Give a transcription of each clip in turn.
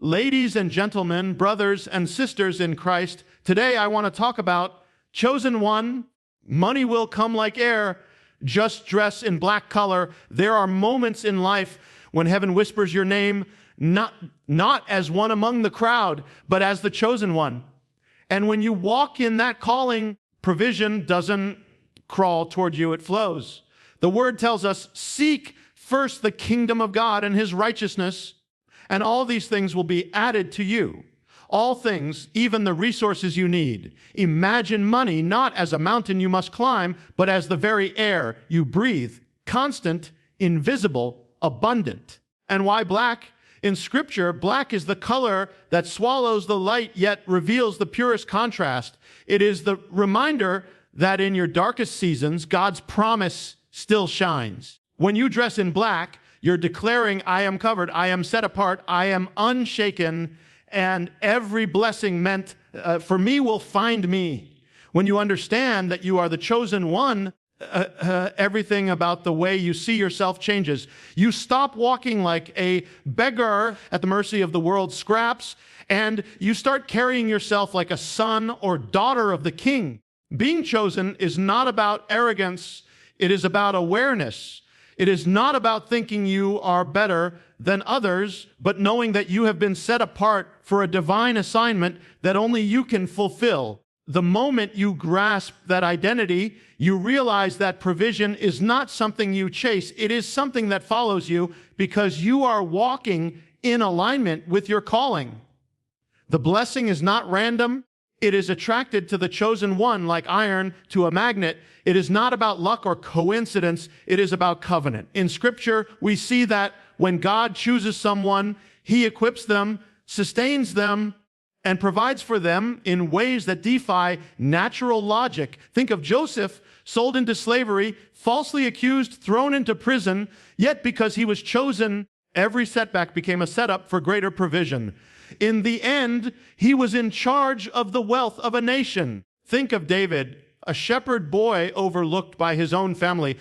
Ladies and gentlemen, brothers and sisters in Christ, today I want to talk about chosen one. Money will come like air. Just dress in black color. There are moments in life when heaven whispers your name, not as one among the crowd, but as the chosen one. And when you walk in that calling, provision doesn't crawl toward you, it flows. The word tells us, seek first the kingdom of God and his righteousness, and all these things will be added to you. All things, even the resources you need. Imagine money not as a mountain you must climb, but as the very air you breathe, constant, invisible, abundant. And why black? In Scripture, black is the color that swallows the light yet reveals the purest contrast. It is the reminder that in your darkest seasons, God's promise still shines. When you dress in black, you're declaring, I am covered, I am set apart, I am unshaken, and every blessing meant for me will find me. When you understand that you are the chosen one, everything about the way you see yourself changes. You stop walking like a beggar at the mercy of the world's scraps, and you start carrying yourself like a son or daughter of the King. Being chosen is not about arrogance, it is about awareness. It is not about thinking you are better than others, but knowing that you have been set apart for a divine assignment that only you can fulfill. The moment you grasp that identity, you realize that provision is not something you chase. It is something that follows you because you are walking in alignment with your calling. The blessing is not random. It is attracted to the chosen one like iron to a magnet. It is not about luck or coincidence. It is about covenant. In Scripture, we see that when God chooses someone, he equips them, sustains them, and provides for them in ways that defy natural logic. Think of Joseph, sold into slavery, falsely accused, thrown into prison, yet because he was chosen, every setback became a setup for greater provision. In the end, he was in charge of the wealth of a nation. Think of David, a shepherd boy overlooked by his own family,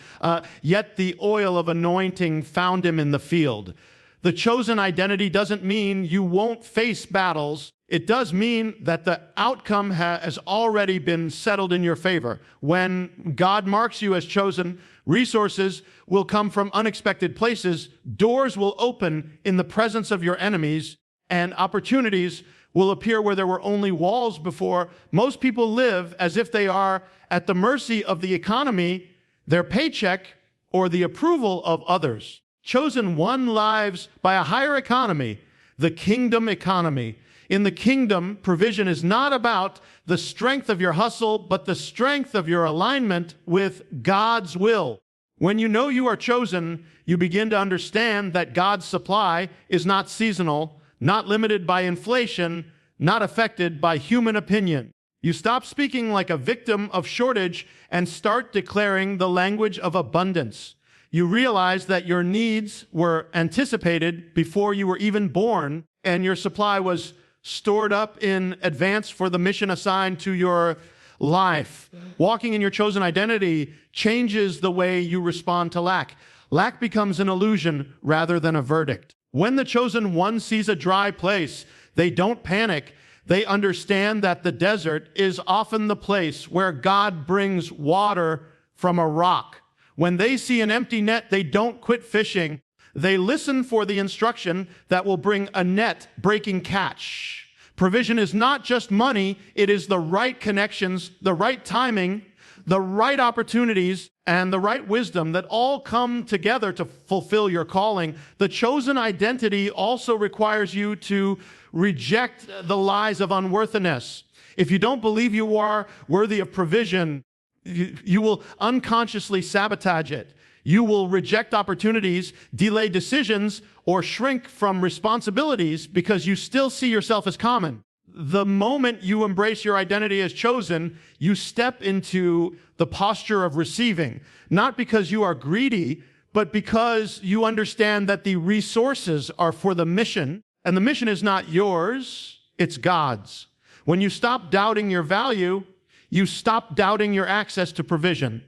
yet the oil of anointing found him in the field. The chosen identity doesn't mean you won't face battles. It does mean that the outcome has already been settled in your favor. When God marks you as chosen, resources will come from unexpected places, doors will open in the presence of your enemies, and opportunities will appear where there were only walls before. Most people live as if they are at the mercy of the economy, their paycheck, or the approval of others. Chosen one lives by a higher economy, the kingdom economy. In the kingdom, provision is not about the strength of your hustle, but the strength of your alignment with God's will. When you know you are chosen, you begin to understand that God's supply is not seasonal, not limited by inflation, not affected by human opinion. You stop speaking like a victim of shortage and start declaring the language of abundance. You realize that your needs were anticipated before you were even born, and your supply was stored up in advance for the mission assigned to your life. Walking in your chosen identity changes the way you respond to lack. Lack becomes an illusion rather than a verdict. When the chosen one sees a dry place, they don't panic. They understand that the desert is often the place where God brings water from a rock. When they see an empty net, they don't quit fishing. They listen for the instruction that will bring a net-breaking catch. Provision is not just money, it is the right connections, the right timing, the right opportunities, and the right wisdom that all come together to fulfill your calling. The chosen identity also requires you to reject the lies of unworthiness. If you don't believe you are worthy of provision, you will unconsciously sabotage it. You will reject opportunities, delay decisions, or shrink from responsibilities because you still see yourself as common. The moment you embrace your identity as chosen, you step into the posture of receiving, not because you are greedy, but because you understand that the resources are for the mission, and the mission is not yours, it's God's. When you stop doubting your value, you stop doubting your access to provision.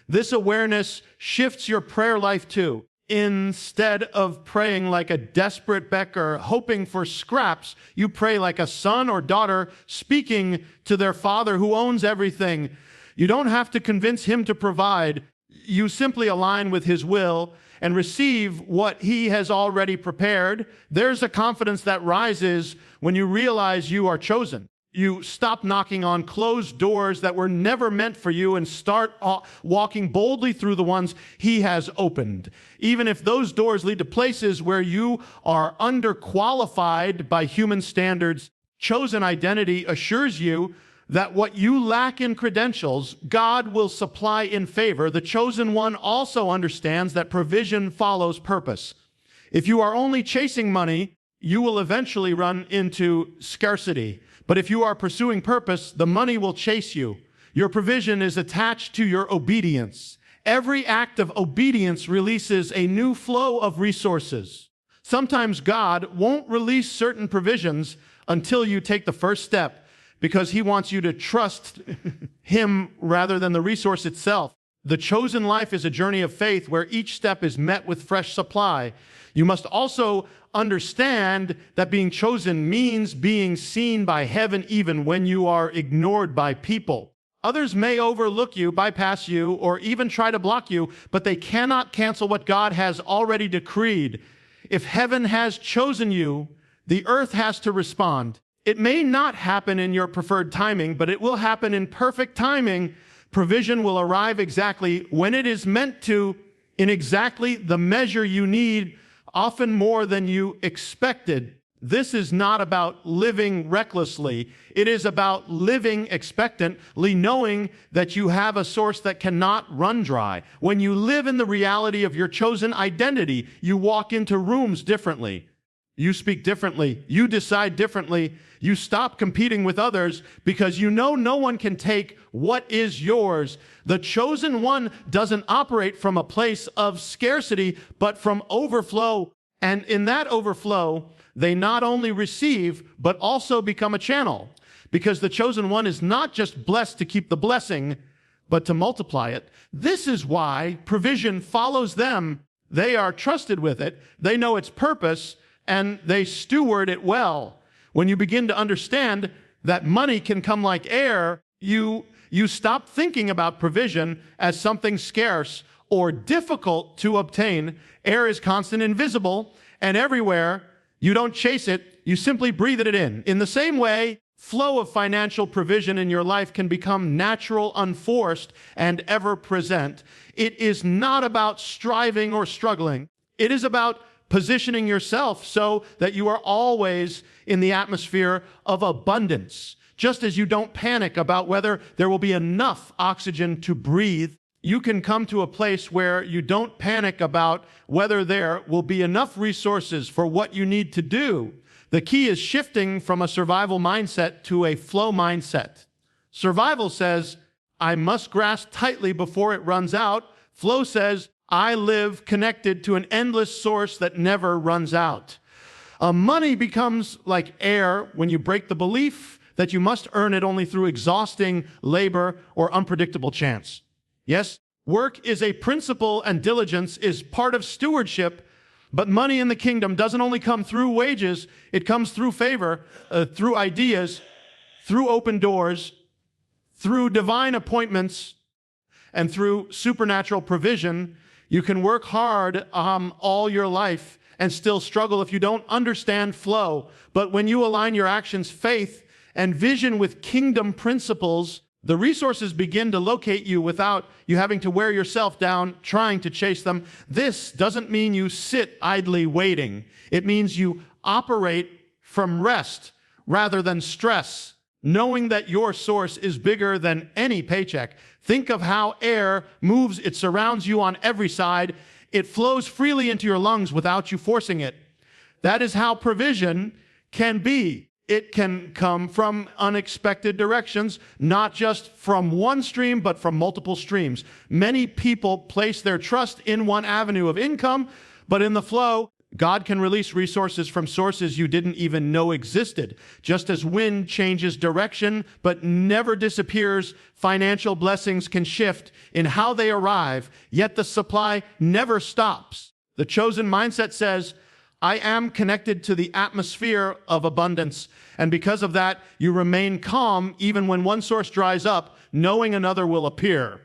This awareness shifts your prayer life too. Instead of praying like a desperate beggar, hoping for scraps, you pray like a son or daughter speaking to their father who owns everything. You don't have to convince him to provide. You simply align with his will and receive what he has already prepared. There's a confidence that rises when you realize you are chosen. You stop knocking on closed doors that were never meant for you and start walking boldly through the ones he has opened. Even if those doors lead to places where you are underqualified by human standards, chosen identity assures you that what you lack in credentials, God will supply in favor. The chosen one also understands that provision follows purpose. If you are only chasing money, you will eventually run into scarcity. But if you are pursuing purpose, the money will chase you. Your provision is attached to your obedience. Every act of obedience releases a new flow of resources. Sometimes God won't release certain provisions until you take the first step, because he wants you to trust him rather than the resource itself. The chosen life is a journey of faith where each step is met with fresh supply. You must also understand that being chosen means being seen by heaven even when you are ignored by people. Others may overlook you, bypass you, or even try to block you, but they cannot cancel what God has already decreed. If heaven has chosen you, the earth has to respond. It may not happen in your preferred timing, but it will happen in perfect timing. Provision will arrive exactly when it is meant to, in exactly the measure you need, often more than you expected. This is not about living recklessly. It is about living expectantly, knowing that you have a source that cannot run dry. When you live in the reality of your chosen identity, you walk into rooms differently. You speak differently. You decide differently. You stop competing with others because you know no one can take what is yours. The chosen one doesn't operate from a place of scarcity, but from overflow. And in that overflow, they not only receive, but also become a channel. Because the chosen one is not just blessed to keep the blessing, but to multiply it. This is why provision follows them. They are trusted with it. They know its purpose, and they steward it well. When you begin to understand that money can come like air, you stop thinking about provision as something scarce or difficult to obtain. Air is constant and visible and everywhere. You don't chase it, you simply breathe it in. In the same way, flow of financial provision in your life can become natural, unforced, and ever present. It is not about striving or struggling. It is about positioning yourself so that you are always in the atmosphere of abundance. Just as you don't panic about whether there will be enough oxygen to breathe, you can come to a place where you don't panic about whether there will be enough resources for what you need to do. The key is shifting from a survival mindset to a flow mindset. Survival says, I must grasp tightly before it runs out. Flow says, I live connected to an endless source that never runs out. Money becomes like air when you break the belief that you must earn it only through exhausting labor or unpredictable chance. Yes, work is a principle and diligence is part of stewardship, but money in the kingdom doesn't only come through wages, it comes through favor, through ideas, through open doors, through divine appointments, and through supernatural provision. You can work hard all your life and still struggle if you don't understand flow. But when you align your actions, faith, and vision with kingdom principles, the resources begin to locate you without you having to wear yourself down trying to chase them. This doesn't mean you sit idly waiting. It means you operate from rest rather than stress, knowing that your source is bigger than any paycheck. Think of how air moves. It surrounds you on every side. It flows freely into your lungs without you forcing it. That is how provision can be. It can come from unexpected directions, not just from one stream, but from multiple streams. Many people place their trust in one avenue of income, but in the flow, God can release resources from sources you didn't even know existed. Just as wind changes direction but never disappears, financial blessings can shift in how they arrive, yet the supply never stops. The chosen mindset says, I am connected to the atmosphere of abundance, and because of that, you remain calm even when one source dries up, knowing another will appear.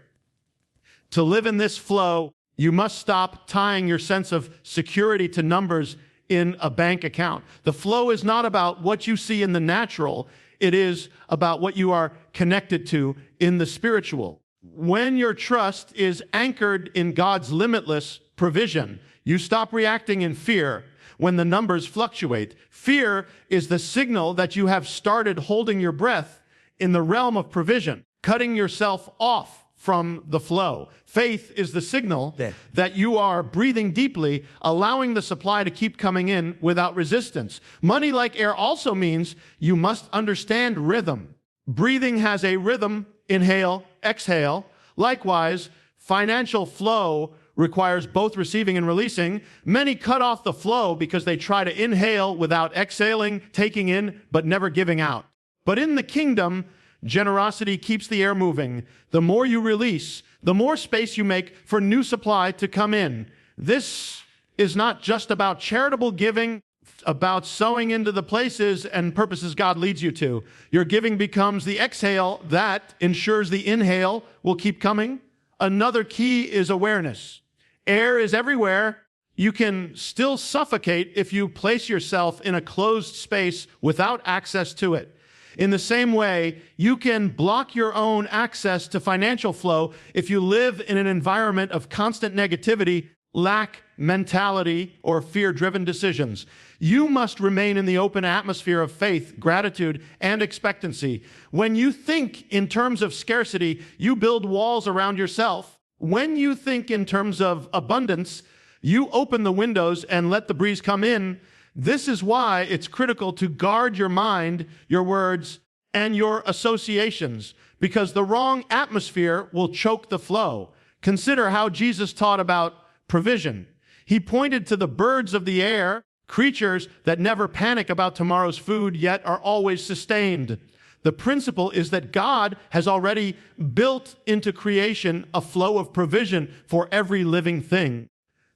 To live in this flow, you must stop tying your sense of security to numbers in a bank account. The flow is not about what you see in the natural, it is about what you are connected to in the spiritual. When your trust is anchored in God's limitless provision, you stop reacting in fear when the numbers fluctuate. Fear is the signal that you have started holding your breath in the realm of provision, cutting yourself off from the flow. Faith is the signal that you are breathing deeply, allowing the supply to keep coming in without resistance. Money like air also means you must understand rhythm. Breathing has a rhythm, inhale, exhale. Likewise, financial flow requires both receiving and releasing. Many cut off the flow because they try to inhale without exhaling, taking in, but never giving out. But in the kingdom, generosity keeps the air moving. The more you release, the more space you make for new supply to come in. This is not just about charitable giving, about sowing into the places and purposes God leads you to. Your giving becomes the exhale that ensures the inhale will keep coming. Another key is awareness. Air is everywhere. You can still suffocate if you place yourself in a closed space without access to it. In the same way, you can block your own access to financial flow if you live in an environment of constant negativity, lack mentality, or fear-driven decisions. You must remain in the open atmosphere of faith, gratitude, and expectancy. When you think in terms of scarcity, you build walls around yourself. When you think in terms of abundance, you open the windows and let the breeze come in. This is why it's critical to guard your mind, your words, and your associations, because the wrong atmosphere will choke the flow. Consider how Jesus taught about provision. He pointed to the birds of the air, creatures that never panic about tomorrow's food, yet are always sustained. The principle is that God has already built into creation a flow of provision for every living thing.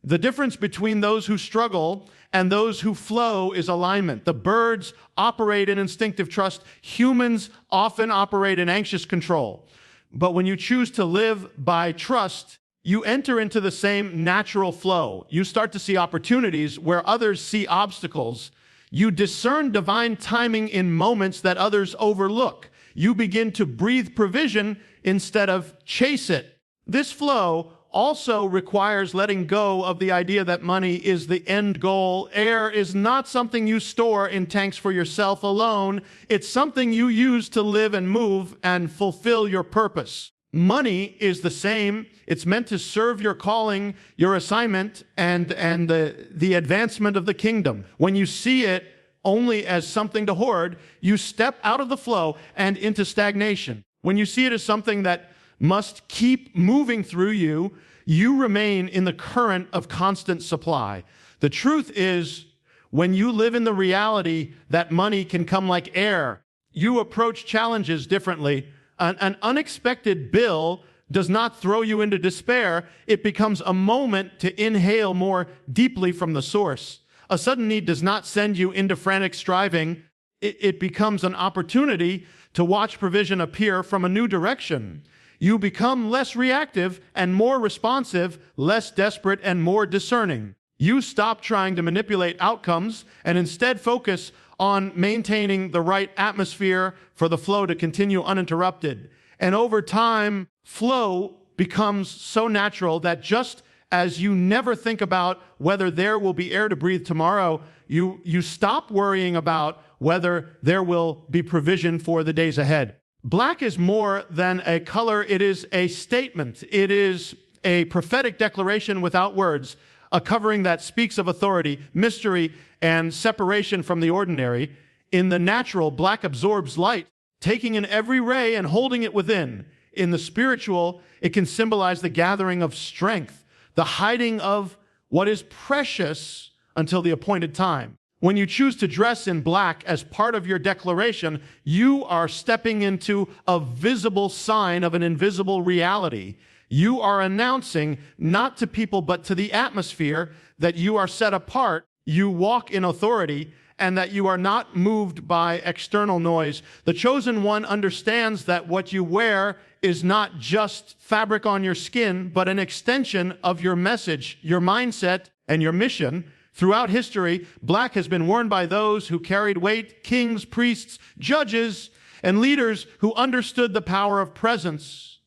The difference between those who struggle and those who flow is alignment. The birds operate in instinctive trust. Humans often operate in anxious control. But when you choose to live by trust, you enter into the same natural flow. You start to see opportunities where others see obstacles. You discern divine timing in moments that others overlook. You begin to breathe provision instead of chase it. This flow also requires letting go of the idea that money is the end goal. Air is not something you store in tanks for yourself alone. It's something you use to live and move and fulfill your purpose. Money is the same. It's meant to serve your calling, your assignment, and the advancement of the kingdom. When you see it only as something to hoard, you step out of the flow and into stagnation. When you see it as something that must keep moving through you, you remain in the current of constant supply. The truth is, when you live in the reality that money can come like air, you approach challenges differently. An unexpected bill does not throw you into despair. It becomes a moment to inhale more deeply from the source. A sudden need does not send you into frantic striving. It becomes an opportunity to watch provision appear from a new direction. You become less reactive and more responsive, less desperate and more discerning. You stop trying to manipulate outcomes and instead focus on maintaining the right atmosphere for the flow to continue uninterrupted. And over time, flow becomes so natural that just as you never think about whether there will be air to breathe tomorrow, you stop worrying about whether there will be provision for the days ahead. Black is more than a color. It is a statement. It is a prophetic declaration without words, a covering that speaks of authority, mystery, and separation from the ordinary. In the natural, black absorbs light, taking in every ray and holding it within. In the spiritual, it can symbolize the gathering of strength, the hiding of what is precious until the appointed time. When you choose to dress in black as part of your declaration, you are stepping into a visible sign of an invisible reality. You are announcing, not to people but to the atmosphere, that you are set apart, you walk in authority, and that you are not moved by external noise. The chosen one understands that what you wear is not just fabric on your skin, but an extension of your message, your mindset, and your mission. Throughout history, black has been worn by those who carried weight, kings, priests, judges, and leaders who understood the power of presence.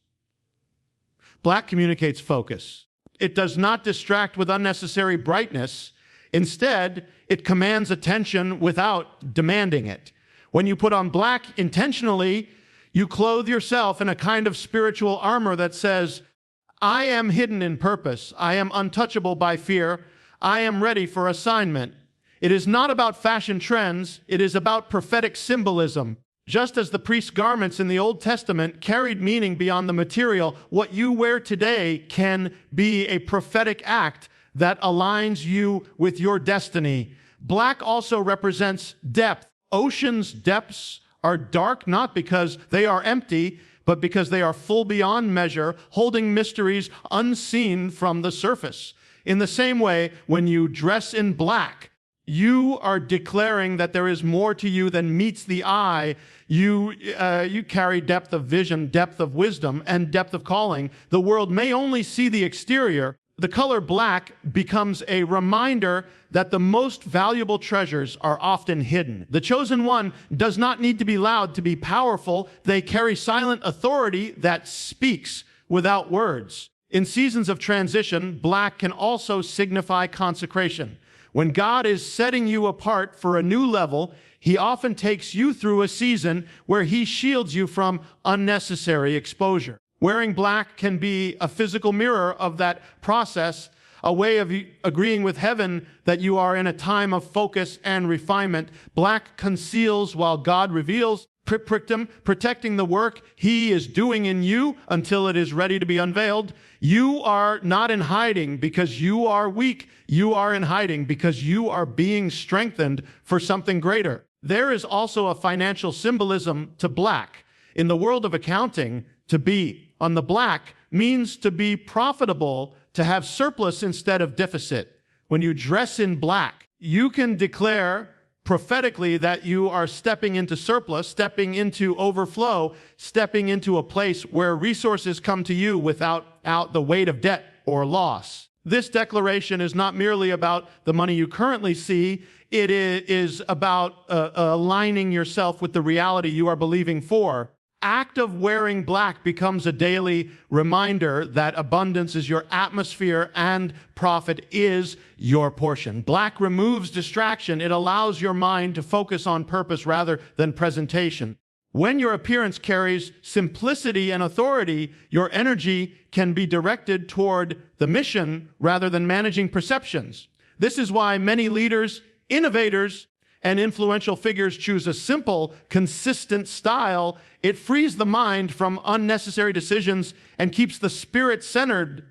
Black communicates focus. It does not distract with unnecessary brightness. Instead, it commands attention without demanding it. When you put on black intentionally, you clothe yourself in a kind of spiritual armor that says, I am hidden in purpose. I am untouchable by fear. I am ready for assignment. It is not about fashion trends. It is about prophetic symbolism. Just as the priest's garments in the Old Testament carried meaning beyond the material, what you wear today can be a prophetic act that aligns you with your destiny. Black also represents depth. Ocean's depths are dark not because they are empty, but because they are full beyond measure, holding mysteries unseen from the surface. In the same way, when you dress in black, you are declaring that there is more to you than meets the eye. You carry depth of vision, depth of wisdom, and depth of calling. The world may only see the exterior. The color black becomes a reminder that the most valuable treasures are often hidden. The chosen one does not need to be loud to be powerful. They carry silent authority that speaks without words. In seasons of transition, black can also signify consecration. When God is setting you apart for a new level, He often takes you through a season where He shields you from unnecessary exposure. Wearing black can be a physical mirror of that process, a way of agreeing with heaven that you are in a time of focus and refinement. Black conceals while God reveals, protecting the work He is doing in you until it is ready to be unveiled. You are not in hiding because you are weak. You are in hiding because you are being strengthened for something greater. There is also a financial symbolism to black. In the world of accounting, to be on the black means to be profitable, to have surplus instead of deficit. When you dress in black, you can declare prophetically that you are stepping into surplus, stepping into overflow, stepping into a place where resources come to you without the weight of debt or loss. This declaration is not merely about the money you currently see. It is about aligning yourself with the reality you are believing for. Act of wearing black becomes a daily reminder that abundance is your atmosphere and profit is your portion. Black removes distraction. It allows your mind to focus on purpose rather than presentation. When your appearance carries simplicity and authority, your energy can be directed toward the mission rather than managing perceptions. This is why many leaders, innovators, and influential figures choose a simple, consistent style. It frees the mind from unnecessary decisions and keeps the spirit centered.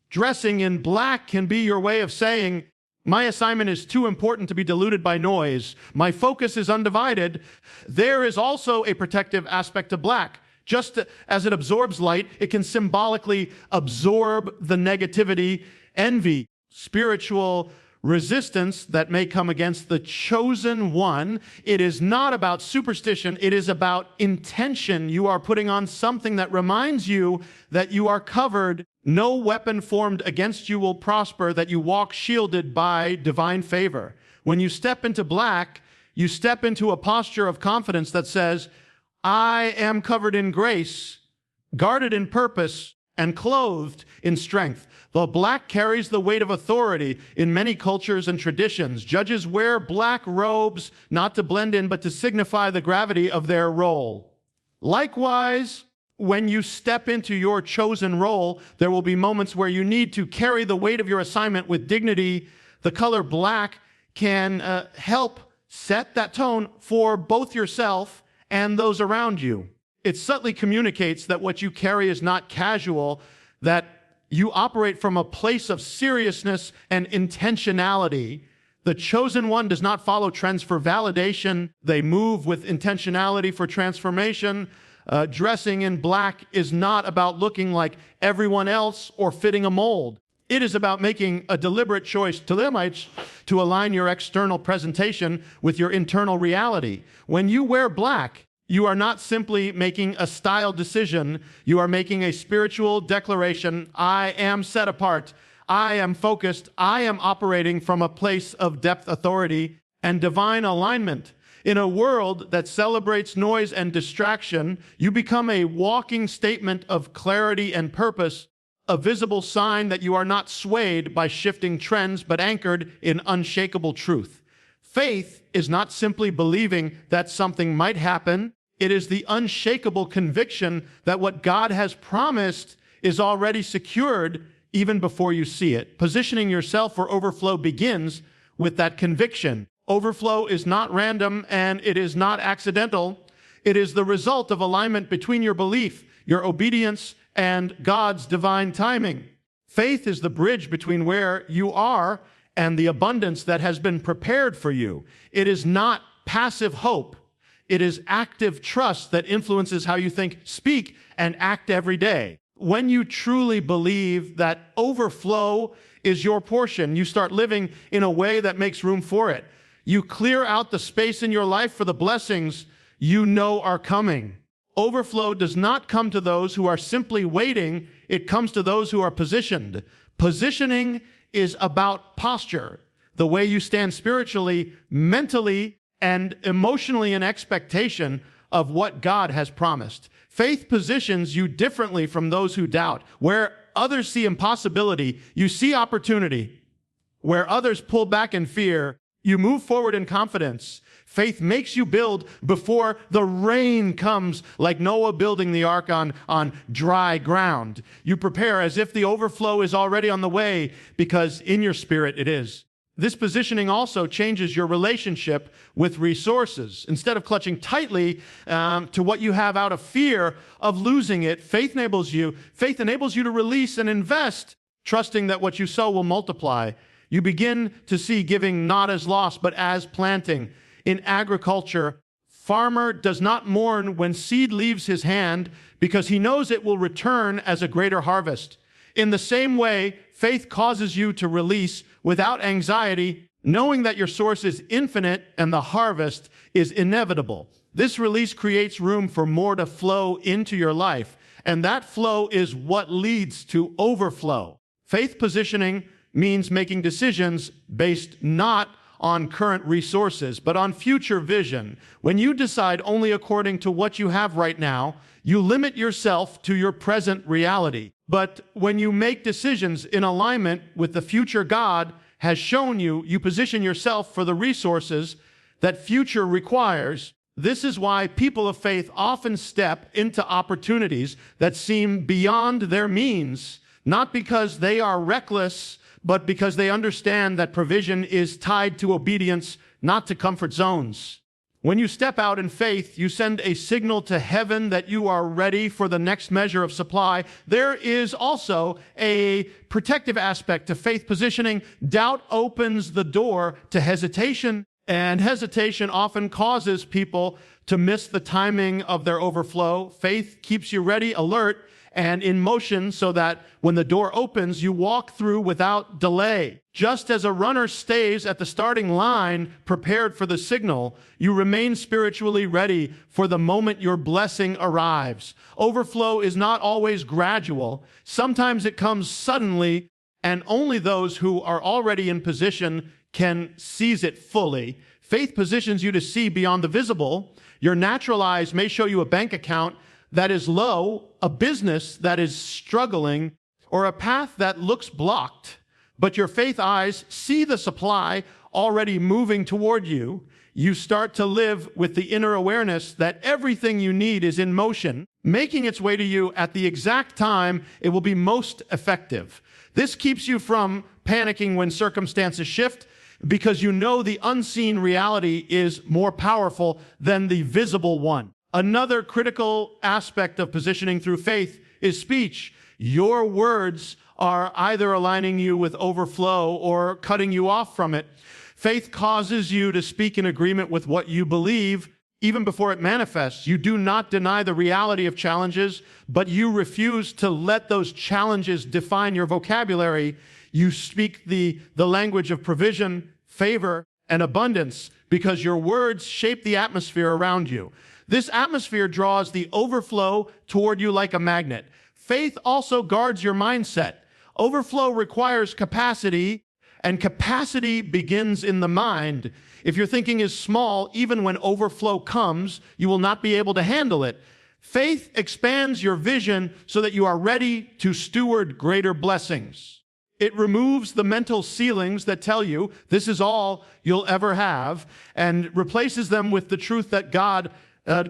Dressing in black can be your way of saying, my assignment is too important to be diluted by noise. My focus is undivided. There is also a protective aspect to black. Just as it absorbs light, it can symbolically absorb the negativity, envy, spiritual resistance that may come against the chosen one. It is not about superstition. It is about intention. You are putting on something that reminds you that you are covered. No weapon formed against you will prosper, that you walk shielded by divine favor. When you step into black, you step into a posture of confidence that says, I am covered in grace, guarded in purpose, and clothed in strength. The black carries the weight of authority in many cultures and traditions. Judges wear black robes not to blend in, but to signify the gravity of their role. Likewise, when you step into your chosen role, there will be moments where you need to carry the weight of your assignment with dignity. The color black can help set that tone for both yourself and those around you. It subtly communicates that what you carry is not casual, that you operate from a place of seriousness and intentionality. The chosen one does not follow trends for validation. They move with intentionality for transformation. Dressing in black is not about looking like everyone else or fitting a mold. It is about making a deliberate choice to align your external presentation with your internal reality. When you wear black, you are not simply making a style decision. You are making a spiritual declaration. I am set apart. I am focused. I am operating from a place of depth, authority, and divine alignment. In a world that celebrates noise and distraction, you become a walking statement of clarity and purpose, a visible sign that you are not swayed by shifting trends, but anchored in unshakable truth. Faith is not simply believing that something might happen. It is the unshakable conviction that what God has promised is already secured even before you see it. Positioning yourself for overflow begins with that conviction. Overflow is not random and it is not accidental. It is the result of alignment between your belief, your obedience, and God's divine timing. Faith is the bridge between where you are and the abundance that has been prepared for you. It is not passive hope. It is active trust that influences how you think, speak, and act every day. When you truly believe that overflow is your portion, you start living in a way that makes room for it. You clear out the space in your life for the blessings you know are coming. Overflow does not come to those who are simply waiting. It comes to those who are positioned. Positioning is about posture, the way you stand spiritually, mentally, and emotionally in expectation of what God has promised. Faith positions you differently from those who doubt. Where others see impossibility, you see opportunity. Where others pull back in fear, you move forward in confidence. Faith makes you build before the rain comes, like Noah building the ark on dry ground. You prepare as if the overflow is already on the way, because in your spirit it is. This positioning also changes your relationship with resources. Instead of clutching tightly to what you have out of fear of losing it, faith enables you to release and invest, trusting that what you sow will multiply. You begin to see giving not as loss, but as planting. In agriculture, farmer does not mourn when seed leaves his hand because he knows it will return as a greater harvest. In the same way, faith causes you to release without anxiety, knowing that your source is infinite and the harvest is inevitable. This release creates room for more to flow into your life, and that flow is what leads to overflow. Faith positioning means making decisions based not on current resources, but on future vision. When you decide only according to what you have right now, you limit yourself to your present reality. But when you make decisions in alignment with the future God has shown you, you position yourself for the resources that future requires. This is why people of faith often step into opportunities that seem beyond their means, not because they are reckless, but because they understand that provision is tied to obedience, not to comfort zones. When you step out in faith, you send a signal to heaven that you are ready for the next measure of supply. There is also a protective aspect to faith positioning. Doubt opens the door to hesitation, and hesitation often causes people to miss the timing of their overflow. Faith keeps you ready, alert, and in motion so that when the door opens, you walk through without delay. Just as a runner stays at the starting line, prepared for the signal, you remain spiritually ready for the moment your blessing arrives. Overflow is not always gradual. Sometimes it comes suddenly, and only those who are already in position can seize it fully. Faith positions you to see beyond the visible. Your natural eyes may show you a bank account that is low, a business that is struggling, or a path that looks blocked. But your faith eyes see the supply already moving toward you. You start to live with the inner awareness that everything you need is in motion, making its way to you at the exact time it will be most effective. This keeps you from panicking when circumstances shift, because you know the unseen reality is more powerful than the visible one. Another critical aspect of positioning through faith is speech. Your words are either aligning you with overflow or cutting you off from it. Faith causes you to speak in agreement with what you believe even before it manifests. You do not deny the reality of challenges, but you refuse to let those challenges define your vocabulary. You speak the language of provision, favor, and abundance because your words shape the atmosphere around you. This atmosphere draws the overflow toward you like a magnet. Faith also guards your mindset. Overflow requires capacity, and capacity begins in the mind. If your thinking is small, even when overflow comes, you will not be able to handle it. Faith expands your vision so that you are ready to steward greater blessings. It removes the mental ceilings that tell you this is all you'll ever have and replaces them with the truth that God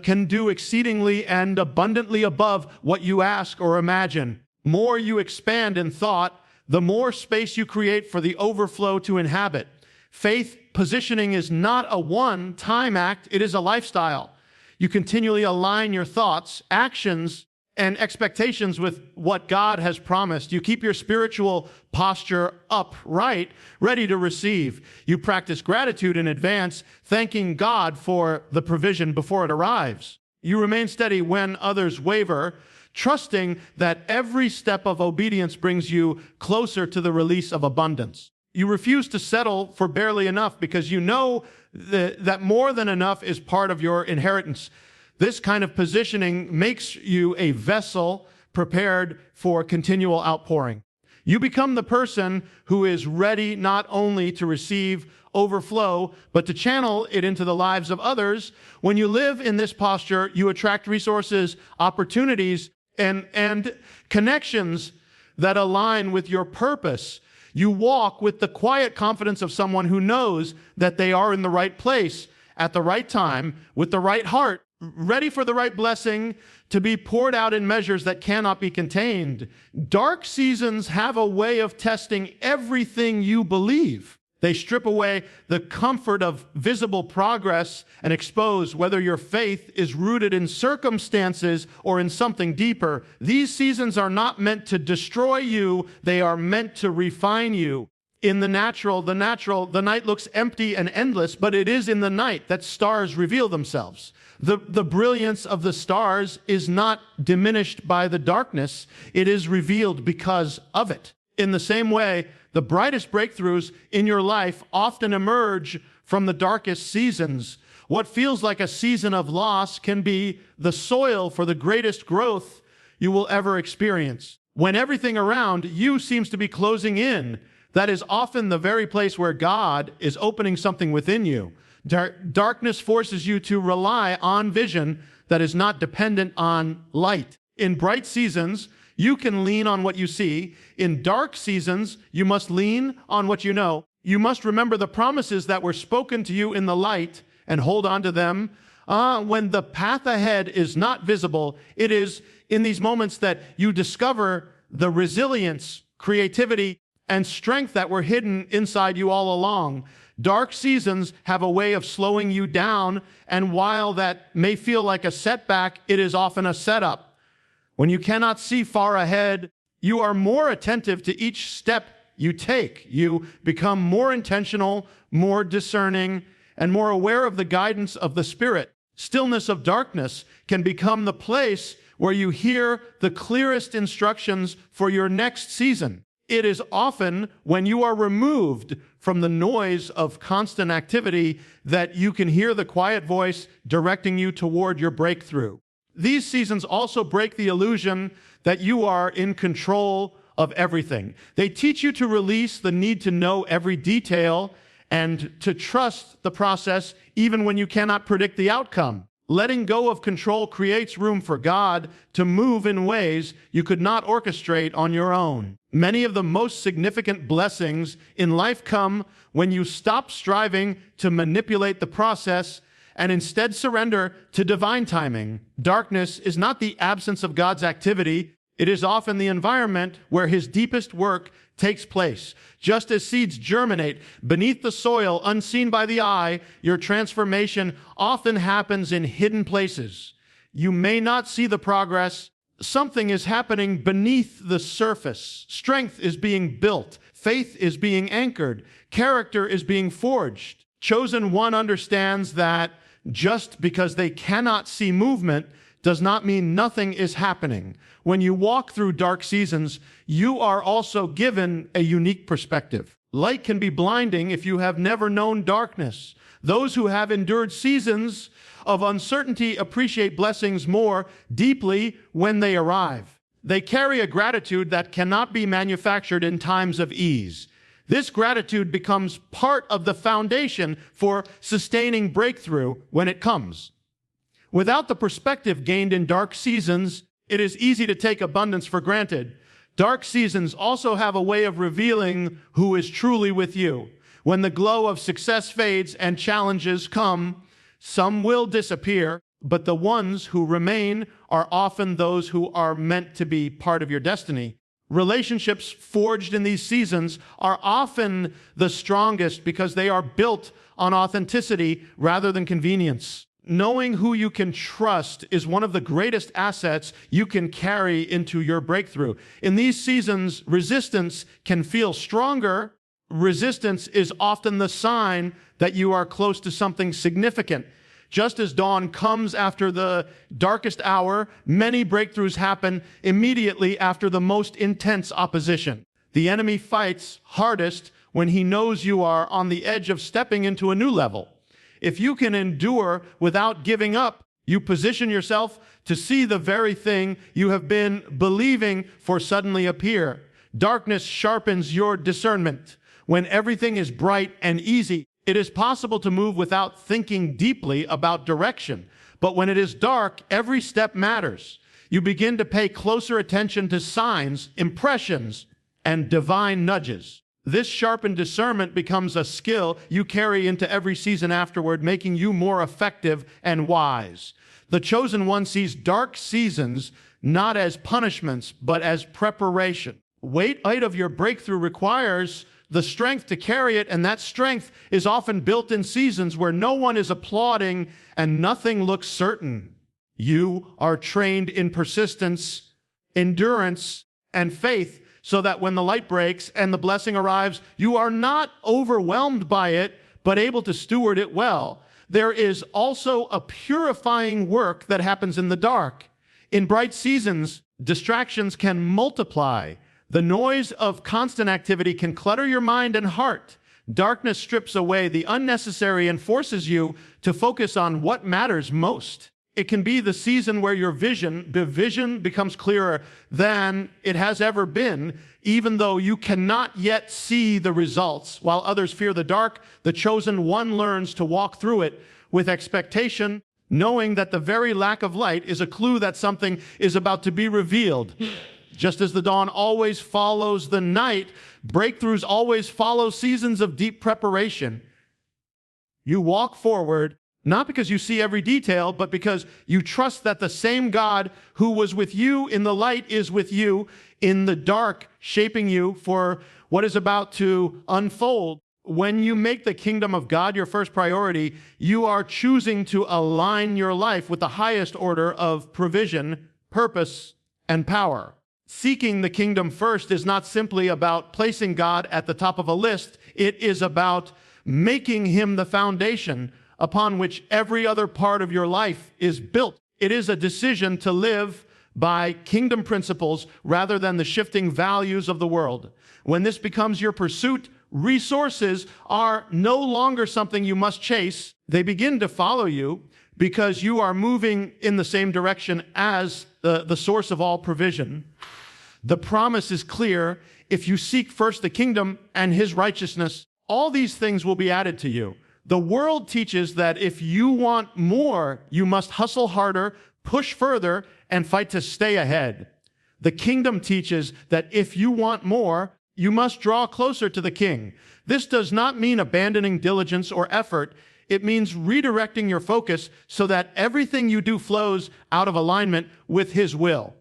can do exceedingly and abundantly above what you ask or imagine. More you expand in thought, the more space you create for the overflow to inhabit. Faith positioning is not a one-time act, it is a lifestyle. You continually align your thoughts, actions, and expectations with what God has promised. You keep your spiritual posture upright, ready to receive. You practice gratitude in advance, thanking God for the provision before it arrives. You remain steady when others waver, trusting that every step of obedience brings you closer to the release of abundance. You refuse to settle for barely enough because you know that more than enough is part of your inheritance. This kind of positioning makes you a vessel prepared for continual outpouring. You become the person who is ready not only to receive overflow, but to channel it into the lives of others. When you live in this posture, you attract resources, opportunities, and connections that align with your purpose. You walk with the quiet confidence of someone who knows that they are in the right place at the right time with the right heart, ready for the right blessing to be poured out in measures that cannot be contained. Dark seasons have a way of testing everything you believe. They strip away the comfort of visible progress and expose whether your faith is rooted in circumstances or in something deeper. These seasons are not meant to destroy you. They are meant to refine you. In the natural, the night looks empty and endless, but it is in the night that stars reveal themselves. The brilliance of the stars is not diminished by the darkness. It is revealed because of it. In the same way, the brightest breakthroughs in your life often emerge from the darkest seasons. What feels like a season of loss can be the soil for the greatest growth you will ever experience. When everything around you seems to be closing in, that is often the very place where God is opening something within you. Darkness forces you to rely on vision that is not dependent on light. In bright seasons, you can lean on what you see. In dark seasons, you must lean on what you know. You must remember the promises that were spoken to you in the light and hold on to them. When the path ahead is not visible, it is in these moments that you discover the resilience, creativity, and strength that were hidden inside you all along. Dark seasons have a way of slowing you down, and while that may feel like a setback, it is often a setup. When you cannot see far ahead, you are more attentive to each step you take. You become more intentional, more discerning, and more aware of the guidance of the Spirit. Stillness of darkness can become the place where you hear the clearest instructions for your next season. It is often when you are removed from the noise of constant activity that you can hear the quiet voice directing you toward your breakthrough. These seasons also break the illusion that you are in control of everything. They teach you to release the need to know every detail and to trust the process even when you cannot predict the outcome. Letting go of control creates room for God to move in ways you could not orchestrate on your own. Many of the most significant blessings in life come when you stop striving to manipulate the process and instead surrender to divine timing. Darkness is not the absence of God's activity. It is often the environment where His deepest work takes place. Just as seeds germinate beneath the soil, unseen by the eye, your transformation often happens in hidden places. You may not see the progress. Something is happening beneath the surface. Strength is being built. Faith is being anchored. Character is being forged. Chosen one understands that just because they cannot see movement does not mean nothing is happening. When you walk through dark seasons, you are also given a unique perspective. Light can be blinding if you have never known darkness. Those who have endured seasons of uncertainty appreciate blessings more deeply when they arrive. They carry a gratitude that cannot be manufactured in times of ease. This gratitude becomes part of the foundation for sustaining breakthrough when it comes. Without the perspective gained in dark seasons, it is easy to take abundance for granted. Dark seasons also have a way of revealing who is truly with you. When the glow of success fades and challenges come, some will disappear, but the ones who remain are often those who are meant to be part of your destiny. Relationships forged in these seasons are often the strongest because they are built on authenticity rather than convenience. Knowing who you can trust is one of the greatest assets you can carry into your breakthrough. In these seasons, resistance can feel stronger. Resistance is often the sign that you are close to something significant. Just as dawn comes after the darkest hour, many breakthroughs happen immediately after the most intense opposition. The enemy fights hardest when he knows you are on the edge of stepping into a new level. If you can endure without giving up, you position yourself to see the very thing you have been believing for suddenly appear. Darkness sharpens your discernment. When everything is bright and easy, it is possible to move without thinking deeply about direction. But when it is dark, every step matters. You begin to pay closer attention to signs, impressions, and divine nudges. This sharpened discernment becomes a skill you carry into every season afterward, making you more effective and wise. The chosen one sees dark seasons not as punishments, but as preparation. Weight of your breakthrough requires the strength to carry it, and that strength is often built in seasons where no one is applauding and nothing looks certain. You are trained in persistence, endurance, and faith, so that when the light breaks and the blessing arrives, you are not overwhelmed by it, but able to steward it well. There is also a purifying work that happens in the dark. In bright seasons, distractions can multiply. The noise of constant activity can clutter your mind and heart. Darkness strips away the unnecessary and forces you to focus on what matters most. It can be the season where your vision becomes clearer than it has ever been, even though you cannot yet see the results. While others fear the dark, the chosen one learns to walk through it with expectation, knowing that the very lack of light is a clue that something is about to be revealed. Just as the dawn always follows the night, breakthroughs always follow seasons of deep preparation. You walk forward not because you see every detail, but because you trust that the same God who was with you in the light is with you in the dark, shaping you for what is about to unfold. When you make the kingdom of God your first priority, you are choosing to align your life with the highest order of provision, purpose, and power. Seeking the kingdom first is not simply about placing God at the top of a list. It is about making him the foundation upon which every other part of your life is built. It is a decision to live by kingdom principles rather than the shifting values of the world. When this becomes your pursuit, resources are no longer something you must chase. They begin to follow you because you are moving in the same direction as the source of all provision. The promise is clear. If you seek first the kingdom and his righteousness, all these things will be added to you. The world teaches that if you want more, you must hustle harder, push further, and fight to stay ahead. The kingdom teaches that if you want more, you must draw closer to the king. This does not mean abandoning diligence or effort. It means redirecting your focus so that everything you do flows out of alignment with his will.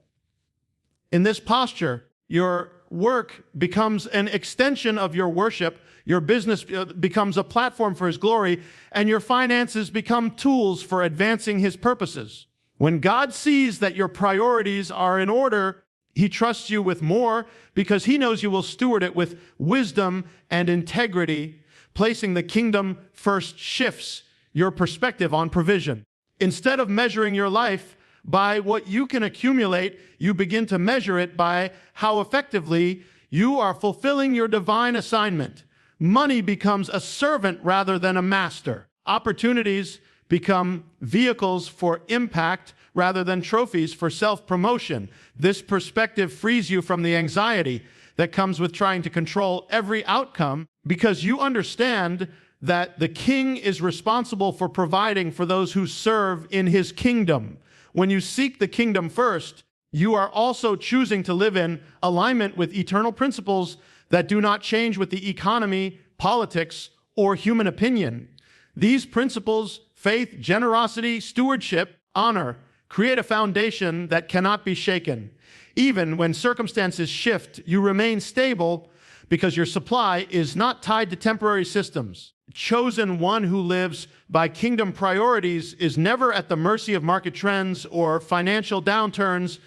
In this posture, your work becomes an extension of your worship, your business becomes a platform for his glory, and your finances become tools for advancing his purposes. When God sees that your priorities are in order, he trusts you with more because he knows you will steward it with wisdom and integrity. Placing the kingdom first shifts your perspective on provision. Instead of measuring your life by what you can accumulate. You begin to measure it by how effectively you are fulfilling your divine assignment. Money becomes a servant rather than a master. Opportunities become vehicles for impact rather than trophies for self-promotion. This perspective frees you from the anxiety that comes with trying to control every outcome, because you understand that the king is responsible for providing for those who serve in his kingdom. When you seek the kingdom first, you are also choosing to live in alignment with eternal principles that do not change with the economy, politics, or human opinion. These principles, faith, generosity, stewardship, honor, create a foundation that cannot be shaken. Even when circumstances shift, you remain stable because your supply is not tied to temporary systems. Chosen one who lives by kingdom priorities is never at the mercy of market trends or financial downturns.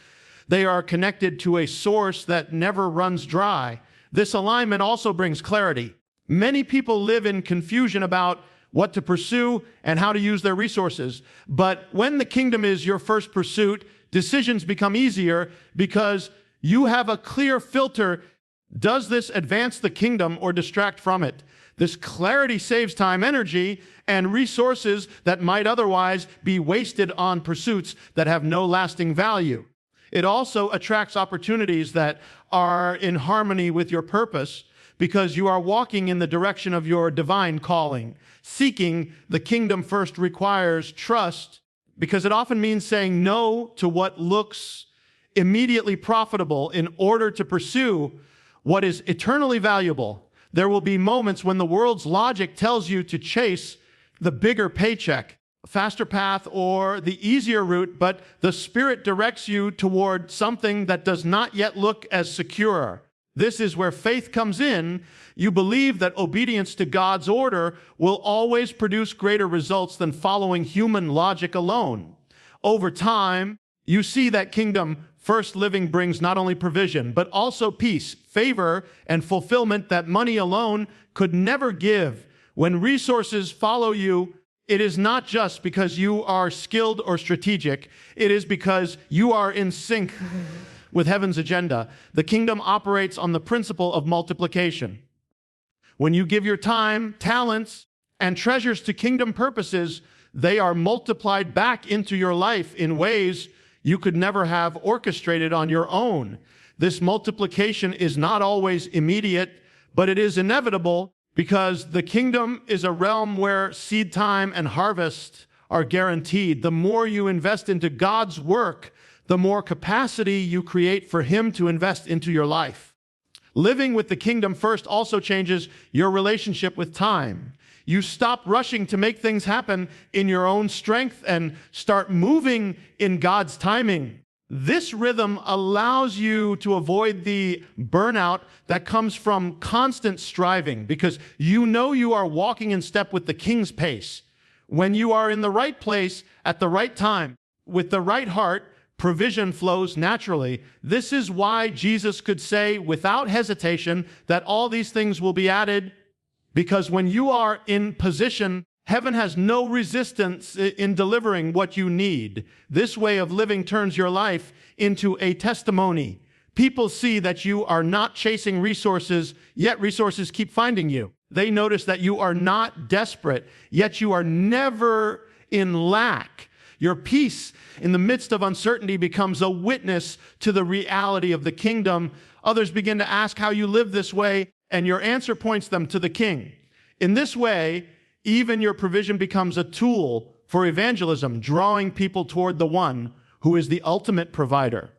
They are connected to a source that never runs dry. This alignment also brings clarity. Many people live in confusion about what to pursue and how to use their resources. But when the kingdom is your first pursuit, decisions become easier because you have a clear filter. Does this advance the kingdom or distract from it? This clarity saves time, energy, and resources that might otherwise be wasted on pursuits that have no lasting value. It also attracts opportunities that are in harmony with your purpose because you are walking in the direction of your divine calling. Seeking the kingdom first requires trust because it often means saying no to what looks immediately profitable in order to pursue what is eternally valuable. There will be moments when the world's logic tells you to chase the bigger paycheck, a faster path, or the easier route, but the Spirit directs you toward something that does not yet look as secure. This is where faith comes in. You believe that obedience to God's order will always produce greater results than following human logic alone. Over time, you see that kingdom first living brings not only provision, but also peace, favor, and fulfillment that money alone could never give. When resources follow you, it is not just because you are skilled or strategic. It is because you are in sync with heaven's agenda. The kingdom operates on the principle of multiplication. When you give your time, talents, and treasures to kingdom purposes, they are multiplied back into your life in ways you could never have orchestrated on your own. This multiplication is not always immediate, but it is inevitable because the kingdom is a realm where seed time and harvest are guaranteed. The more you invest into God's work, the more capacity you create for Him to invest into your life. Living with the kingdom first also changes your relationship with time. You stop rushing to make things happen in your own strength and start moving in God's timing. This rhythm allows you to avoid the burnout that comes from constant striving because you know you are walking in step with the King's pace. When you are in the right place at the right time, with the right heart, provision flows naturally. This is why Jesus could say without hesitation that all these things will be added, because when you are in position, heaven has no resistance in delivering what you need. This way of living turns your life into a testimony. People see that you are not chasing resources, yet resources keep finding you. They notice that you are not desperate, yet you are never in lack. Your peace in the midst of uncertainty becomes a witness to the reality of the kingdom. Others begin to ask how you live this way, and your answer points them to the King. In this way, even your provision becomes a tool for evangelism, drawing people toward the one who is the ultimate provider.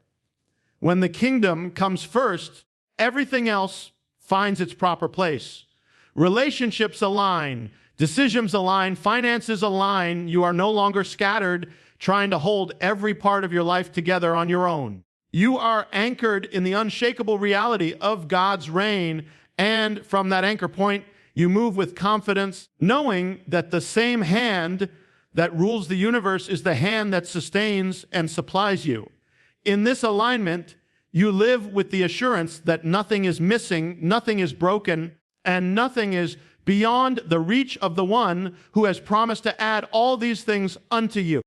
When the kingdom comes first, everything else finds its proper place. Relationships align, decisions align, finances align. You are no longer scattered, trying to hold every part of your life together on your own. You are anchored in the unshakable reality of God's reign, and from that anchor point, you move with confidence, knowing that the same hand that rules the universe is the hand that sustains and supplies you. In this alignment, you live with the assurance that nothing is missing, nothing is broken, and nothing is beyond the reach of the one who has promised to add all these things unto you.